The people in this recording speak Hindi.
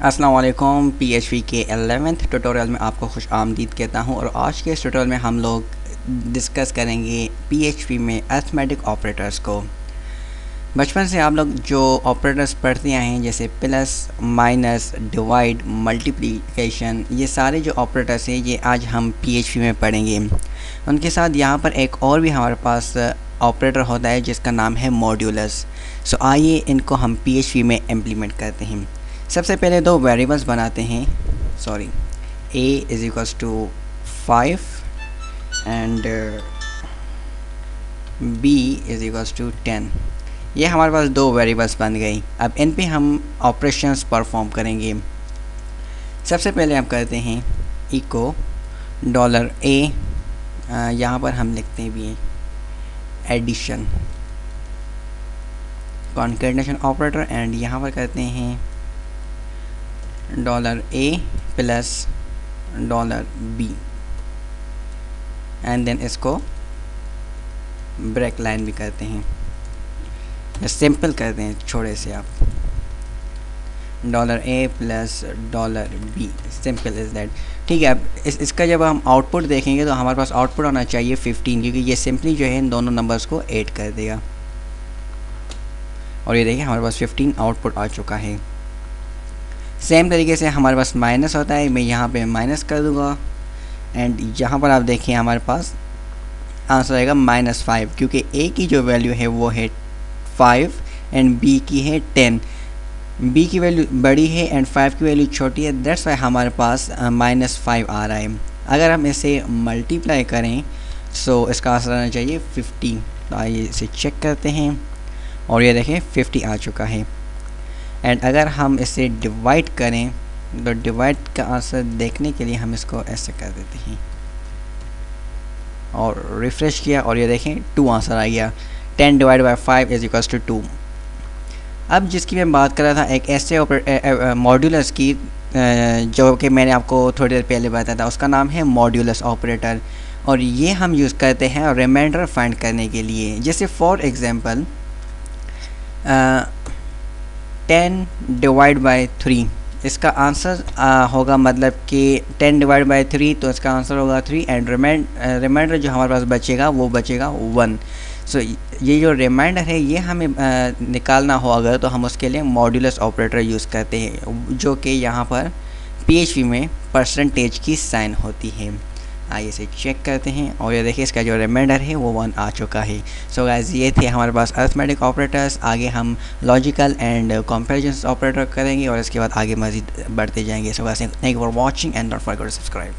अस्सलाम वालेकुम। PHP के 11th ट्यूटोरियल में आपको खुश आमदीद कहता हूँ और आज के इस ट्यूटोरियल में हम लोग डिस्कस करेंगे PHP में अरिथमेटिक ऑपरेटर्स को। बचपन से आप लोग जो ऑपरेटर्स पढ़ते आए हैं जैसे प्लस, माइनस, डिवाइड, मल्टीप्लिकेशन, ये सारे जो ऑपरेटर्स हैं ये आज हम PHP में पढ़ेंगे। उनके साथ यहाँ पर एक और भी हमारे पास ऑपरेटर होता है जिसका नाम है मॉड्यूलस। सो आइए इनको हम PHP में इम्प्लीमेंट करते हैं। सबसे पहले दो वेरिएबल्स बनाते हैं, a is equals to 5 and b is equals to 10। ये हमारे पास दो वेरिएबल्स बन गई। अब इन पे हम ऑपरेशंस परफॉर्म करेंगे। सबसे पहले हम करते हैं इको $a, यहाँ पर हम लिखते हैं भी एडिशन कॉन्केटेनेशन ऑपरेटर एंड यहाँ पर करते हैं $a plus $b and then इसको ब्रेक लाइन भी करते हैं, सिंपल करते हैं छोटे से आप $a plus $b, simple is that. ठीक है। अब इसका जब हम आउटपुट देखेंगे तो हमारे पास आउटपुट होना चाहिए 15, क्योंकि ये सिंपली जो है इन दोनों नंबर्स को ऐड कर देगा। और ये देखिए हमारे पास 15 आउटपुट आ चुका है। सेम तरीके से हमारे पास माइनस होता है, मैं यहाँ पे माइनस कर दूँगा एंड यहाँ पर आप देखिए हमारे पास आंसर आएगा -5, क्योंकि a की जो वैल्यू है वो है 5 एंड b की है 10। b की वैल्यू बड़ी है एंड 5 की वैल्यू छोटी है, दैट्स वाई हमारे पास -5 आ रहा है। अगर हम इसे मल्टीप्लाई करें सो इसका आंसर आना चाहिए 50। तो आइए इसे चेक करते हैं और ये देखें 50 आ चुका है। एंड अगर हम इसे डिवाइड करें तो डिवाइड का आंसर देखने के लिए हम इसको ऐसे कर देते हैं और रिफ़्रेश किया और ये देखें 2 आंसर आ गया। 10 divide by 5 is equals to 2। अब जिसकी मैं बात कर रहा था एक ऐसे मॉड्यूलस की जो कि मैंने आपको थोड़ी देर पहले बताया था, उसका नाम है मॉड्यूलस ऑपरेटर। और ये हम यूज़ करते हैं रिमाइंडर फाइंड करने के लिए। जैसे फॉर एग्ज़ाम्पल 10 डिवाइड बाई 3, इसका आंसर होगा मतलब कि 10 डिवाइड बाई 3, तो इसका आंसर होगा 3 एंड रिमाइंडर जो हमारे पास बचेगा वो बचेगा 1। सो ये जो रिमाइंडर है ये हमें निकालना हो अगर, तो हम उसके लिए मॉड्यूलस ऑपरेटर यूज़ करते हैं जो कि यहाँ पर PHP में परसेंटेज की साइन होती है। आइए इसे चेक करते हैं और ये देखिए इसका जो रिमाइंडर है वो 1 आ चुका है। सो गाइस ये थे हमारे पास अरिथमेटिक ऑपरेटर्स। आगे हम लॉजिकल एंड कंपैरिजन ऑपरेटर करेंगे और इसके बाद आगे मज़ीद बढ़ते जाएंगे। So guys thank you for watching and don't forget to subscribe.